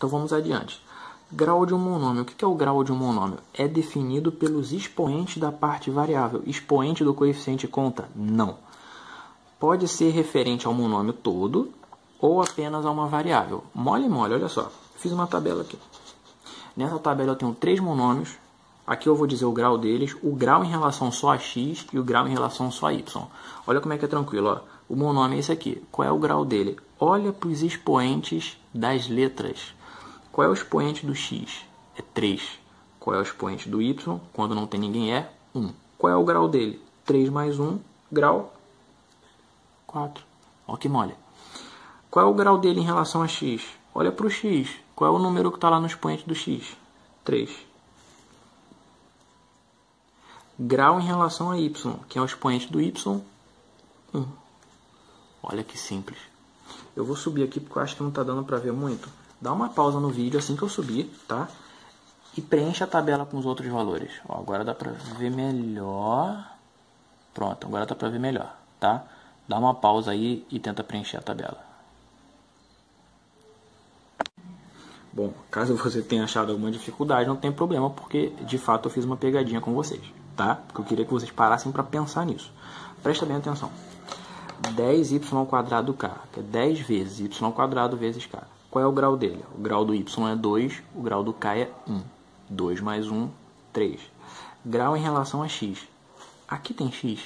Então vamos adiante. Grau de um monômio. O que é o grau de um monômio? É definido pelos expoentes da parte variável. Expoente do coeficiente conta? Não. Pode ser referente ao monômio todo ou apenas a uma variável. Mole, olha só. Fiz uma tabela aqui. Nessa tabela eu tenho 3 monômios. Aqui eu vou dizer o grau deles, o grau em relação só a x e o grau em relação só a y. Olha como é que é tranquilo. Ó. O monômio é esse aqui. Qual é o grau dele? Olha para os expoentes das letras. Qual é o expoente do x? É 3. Qual é o expoente do y? Quando não tem ninguém é 1. Qual é o grau dele? 3 mais 1, grau 4. Olha que mole. Qual é o grau dele em relação a x? Olha para o x. Qual é o número que está lá no expoente do x? 3. Grau em relação a y, que é o expoente do y, 1. Olha que simples. Eu vou subir aqui porque eu acho que não está dando para ver muito. Dá uma pausa no vídeo assim que eu subir, tá? E preencha a tabela com os outros valores. Ó, agora dá para ver melhor. Pronto, agora dá para ver melhor, tá? Dá uma pausa aí e tenta preencher a tabela. Bom, caso você tenha achado alguma dificuldade, não tem problema, porque de fato eu fiz uma pegadinha com vocês, tá? Porque eu queria que vocês parassem para pensar nisso. Presta bem atenção. 10y²k, que é 10 vezes y² vezes k. Qual é o grau dele? O grau do y é 2, o grau do k é 1. 2 mais 1, 3. Grau em relação a x. Aqui tem x?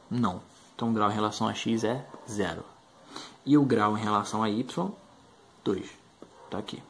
Não. Então o grau em relação a x é 0. E o grau em relação a y? 2. Está aqui.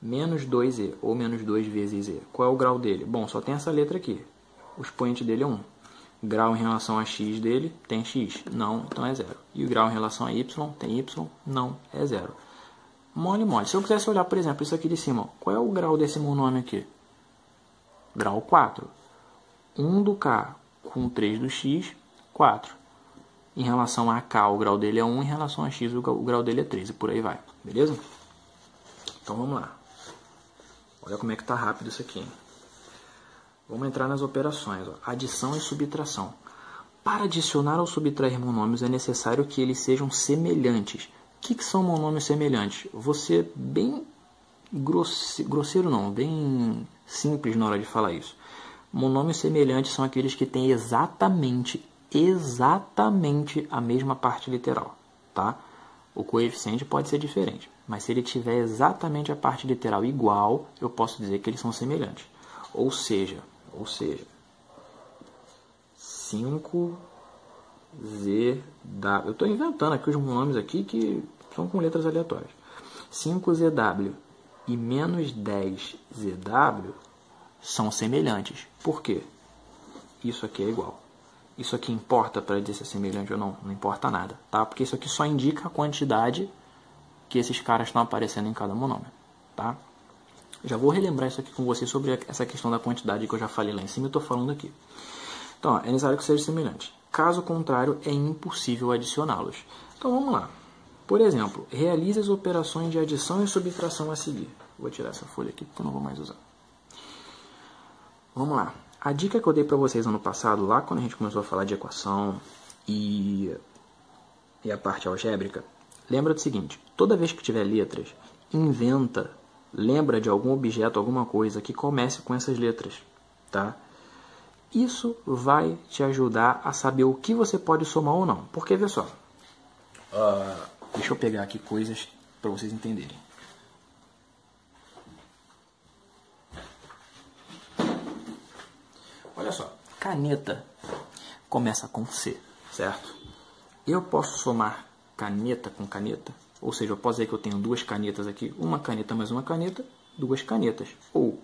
Menos 2e, ou menos 2 vezes e. Qual é o grau dele? Bom, só tem essa letra aqui. O expoente dele é 1. Grau em relação a x dele, tem x? Não, então é 0. E o grau em relação a y, tem y? Não, é 0. Mole. Se eu quisesse olhar, por exemplo, isso aqui de cima, qual é o grau desse monômio aqui? Grau 4. 1 do k com 3 do x, 4. Em relação a k, o grau dele é 1, em relação a x, o grau dele é 3, e por aí vai. Beleza? Então vamos lá. Olha como é que está rápido isso aqui, hein? Vamos entrar nas operações. Ó. Adição e subtração. Para adicionar ou subtrair monômios é necessário que eles sejam semelhantes. O que são monômios semelhantes? Vou ser bem grosseiro não, bem simples na hora de falar isso. Monômios semelhantes são aqueles que têm exatamente a mesma parte literal, tá? O coeficiente pode ser diferente, mas se ele tiver exatamente a parte literal igual, eu posso dizer que eles são semelhantes. Ou seja, 5zw. Eu estou inventando aqui os monômios aqui que são com letras aleatórias. 5zw e menos 10zw são semelhantes. Por quê? Isso aqui é igual. Isso aqui importa para dizer se é semelhante ou não? Não importa nada, tá? Porque isso aqui só indica a quantidade que esses caras estão aparecendo em cada monômio, tá? Já vou relembrar isso aqui com vocês sobre essa questão da quantidade que eu já falei lá em cima e estou falando aqui. Então, ó, é necessário que seja semelhante. Caso contrário, é impossível adicioná-los. Então, vamos lá. Por exemplo, realize as operações de adição e subtração a seguir. Vou tirar essa folha aqui porque eu não vou mais usar. Vamos lá. A dica que eu dei para vocês ano passado, lá quando a gente começou a falar de equação e a parte algébrica, lembra do seguinte, toda vez que tiver letras, lembra de algum objeto, alguma coisa que comece com essas letras, tá? Isso vai te ajudar a saber o que você pode somar ou não. Porque, vê só, deixa eu pegar aqui coisas para vocês entenderem. Olha só, caneta começa com C, certo? Eu posso somar caneta com caneta, ou seja, eu posso dizer que eu tenho duas canetas aqui, uma caneta mais uma caneta, duas canetas. Ou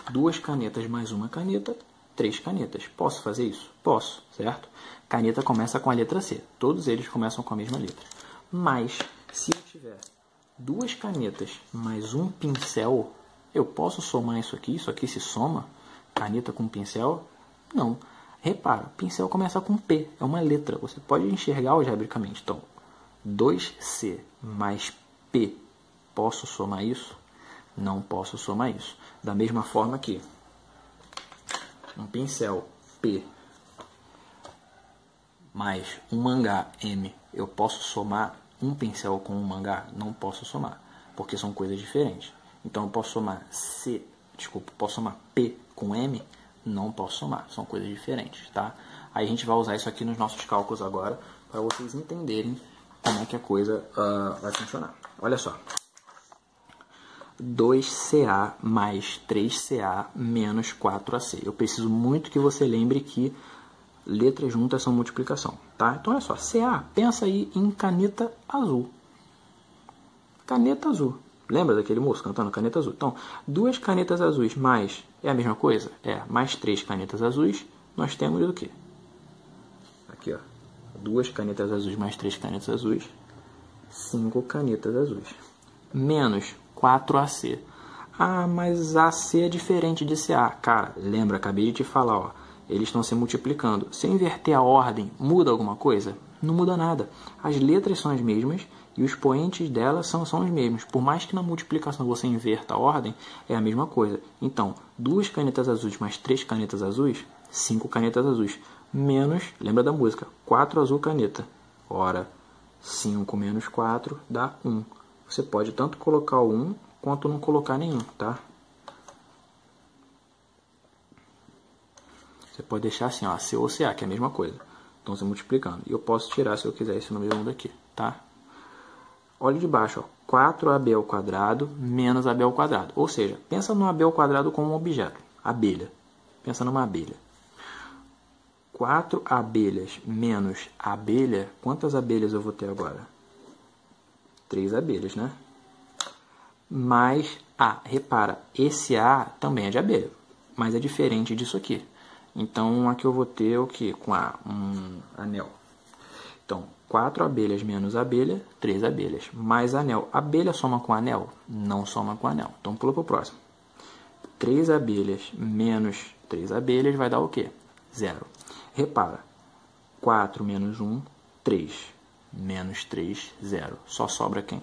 duas canetas mais uma caneta, 3 canetas. Posso fazer isso? Posso, certo? Caneta começa com a letra C, todos eles começam com a mesma letra. Mas, se eu tiver duas canetas mais um pincel, eu posso somar isso aqui se soma? Caneta com pincel? Não. Repara, pincel começa com P, é uma letra. Você pode enxergar algebricamente. Então, 2C mais P, posso somar isso? Não posso somar isso. Da mesma forma que um pincel P mais um mangá M, eu posso somar um pincel com um mangá? Não posso somar. porque são coisas diferentes. Então eu posso somar posso somar P com M? Não posso somar, são coisas diferentes, tá? Aí a gente vai usar isso aqui nos nossos cálculos agora, para vocês entenderem como é que a coisa vai funcionar. Olha só. 2CA mais 3CA menos 4AC. Eu preciso muito que você lembre que letras juntas são multiplicação, tá? Então olha só, CA, pensa aí em caneta azul. Caneta azul. Lembra daquele moço cantando caneta azul? Então, 2 canetas azuis mais, é a mesma coisa? É, mais 3 canetas azuis, nós temos o quê? Aqui, ó. 2 canetas azuis mais 3 canetas azuis, 5 canetas azuis. Menos 4AC. Ah, mas AC é diferente de CA. Cara, lembra, acabei de te falar, ó. Eles estão se multiplicando. Se eu inverter a ordem, muda alguma coisa? Não muda nada. As letras são as mesmas e os expoentes delas são os mesmos. Por mais que na multiplicação você inverta a ordem, é a mesma coisa. Então, 2 canetas azuis mais 3 canetas azuis, 5 canetas azuis. Menos, lembra da música, 4 azul caneta. Ora, 5 menos 4 dá 1. Você pode tanto colocar o 1 quanto não colocar nenhum, tá? Você pode deixar assim, ó, C ou CA, que é a mesma coisa. Então, você multiplicando. E eu posso tirar, se eu quiser, esse número 1 daqui, tá? Olha de baixo, ó, 4AB ao quadrado menos AB ao quadrado. Ou seja, pensa no AB ao quadrado como um objeto. Abelha. Pensa numa abelha. 4 abelhas menos abelha. Quantas abelhas eu vou ter agora? 3 abelhas, né? Mais A. Repara, esse A também é de abelha, mas é diferente disso aqui. Então, aqui eu vou ter o que? Com A, um anel. Então, 4 abelhas menos abelha, 3 abelhas. Mais anel. Abelha soma com anel? Não soma com anel. Então, pula para o próximo. 3 abelhas menos 3 abelhas vai dar o quê? 0. Repara, 4 menos 1, 3. Menos 3, 0. Só sobra quem?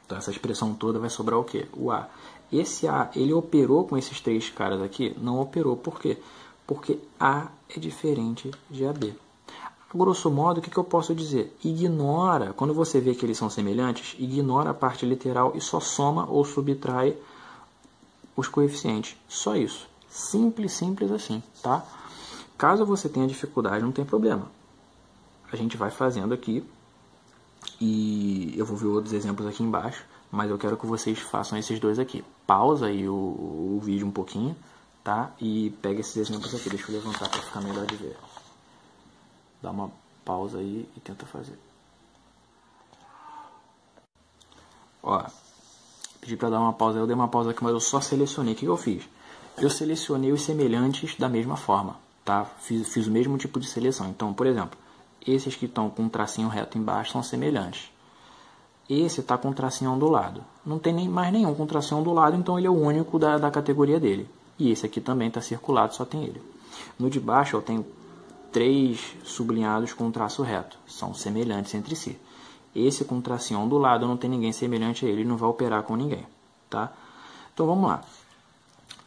Então, essa expressão toda vai sobrar o quê? O A. Esse A, ele operou com esses 3 caras aqui? Não operou. Por quê? Porque A é diferente de AB. A grosso modo, o que eu posso dizer? Ignora, quando você vê que eles são semelhantes, ignora a parte literal e só soma ou subtrai os coeficientes. Só isso. Simples, simples assim, tá? Caso você tenha dificuldade, não tem problema. A gente vai fazendo aqui e eu vou ver outros exemplos aqui embaixo, mas eu quero que vocês façam esses dois aqui. Pausa aí o vídeo um pouquinho, tá? E pega esses exemplos aqui. Deixa eu levantar para ficar melhor de ver. Dá uma pausa aí e tenta fazer. Ó, pedi para dar uma pausa, eu dei uma pausa aqui, mas eu só selecionei. O que eu fiz? Eu selecionei os semelhantes da mesma forma, tá? Fiz o mesmo tipo de seleção. Então, por exemplo, esses que estão com um tracinho reto embaixo são semelhantes. Esse está com um tracinho ondulado. Não tem nem mais nenhum com tracinho ondulado, então ele é o único da categoria dele. E esse aqui também está circulado, só tem ele. No de baixo eu tenho 3 sublinhados com um traço reto. São semelhantes entre si. Esse com tracinho ondulado não tem ninguém semelhante a ele, não vai operar com ninguém, tá? Então vamos lá.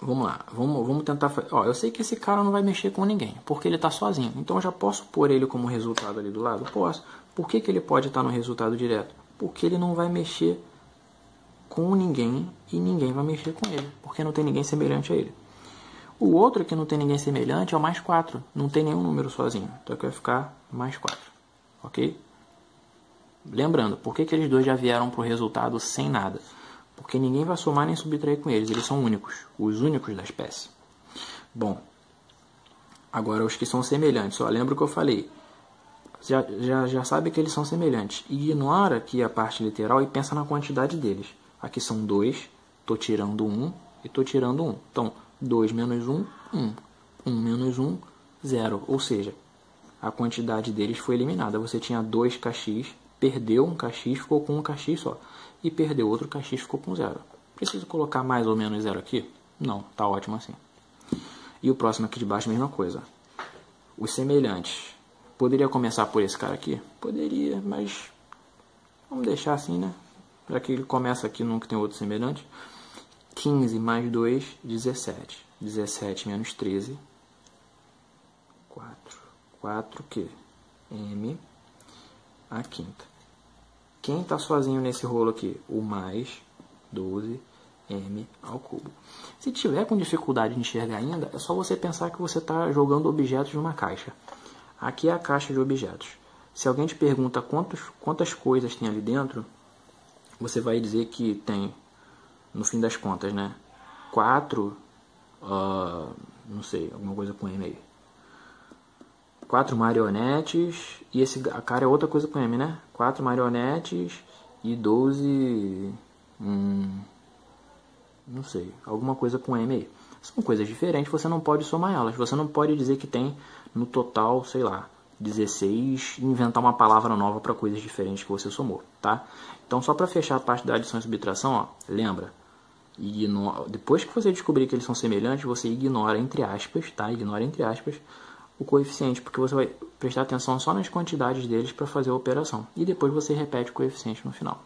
Vamos tentar fazer. Ó, eu sei que esse cara não vai mexer com ninguém, porque ele está sozinho. Então eu já posso pôr ele como resultado ali do lado? Posso. Por que ele pode estar no resultado direto? Porque ele não vai mexer com ninguém e ninguém vai mexer com ele, porque não tem ninguém semelhante a ele. O outro que não tem ninguém semelhante é o mais 4. Não tem nenhum número sozinho. Então aqui vai ficar mais 4. Ok? Lembrando, por que eles dois já vieram para o resultado sem nada? Porque ninguém vai somar nem subtrair com eles. Eles são únicos. Os únicos da espécie. Bom. Agora os que são semelhantes. Ó, lembra o que eu falei. Já sabe que eles são semelhantes. Ignora aqui a parte literal e pensa na quantidade deles. Aqui são 2. Estou tirando 1 e estou tirando 1. Então, 2 menos 1, 1. 1 menos 1, 0. Ou seja, a quantidade deles foi eliminada. Você tinha 2 kx, perdeu um kx, ficou com um kx só. E perdeu outro kx, ficou com 0. Preciso colocar mais ou menos 0 aqui? Não, tá ótimo assim. E o próximo aqui de baixo, a mesma coisa. Os semelhantes. Poderia começar por esse cara aqui? Poderia, mas vamos deixar assim, né? Já que ele começa aqui, nunca tem outro semelhante. 15 mais 2, 17. 17 menos 13, 4. 4 que? M, a quinta. Quem está sozinho nesse rolo aqui? O mais 12m ao cubo. Se tiver com dificuldade de enxergar ainda, é só você pensar que você está jogando objetos numa caixa. Aqui é a caixa de objetos. Se alguém te pergunta quantas coisas tem ali dentro, você vai dizer que tem, no fim das contas, né? 4, não sei, alguma coisa com M aí. 4 marionetes, e esse cara é outra coisa com M, né? 4 marionetes e 12, não sei, alguma coisa com M aí. São coisas diferentes, você não pode somar elas. Você não pode dizer que tem no total, sei lá, 16 e inventar uma palavra nova para coisas diferentes que você somou, tá? Então, só para fechar a parte da adição e subtração, ó, lembra, depois que você descobrir que eles são semelhantes, você ignora entre aspas, tá? Ignora entre aspas o coeficiente, porque você vai prestar atenção só nas quantidades deles para fazer a operação. E depois você repete o coeficiente no final.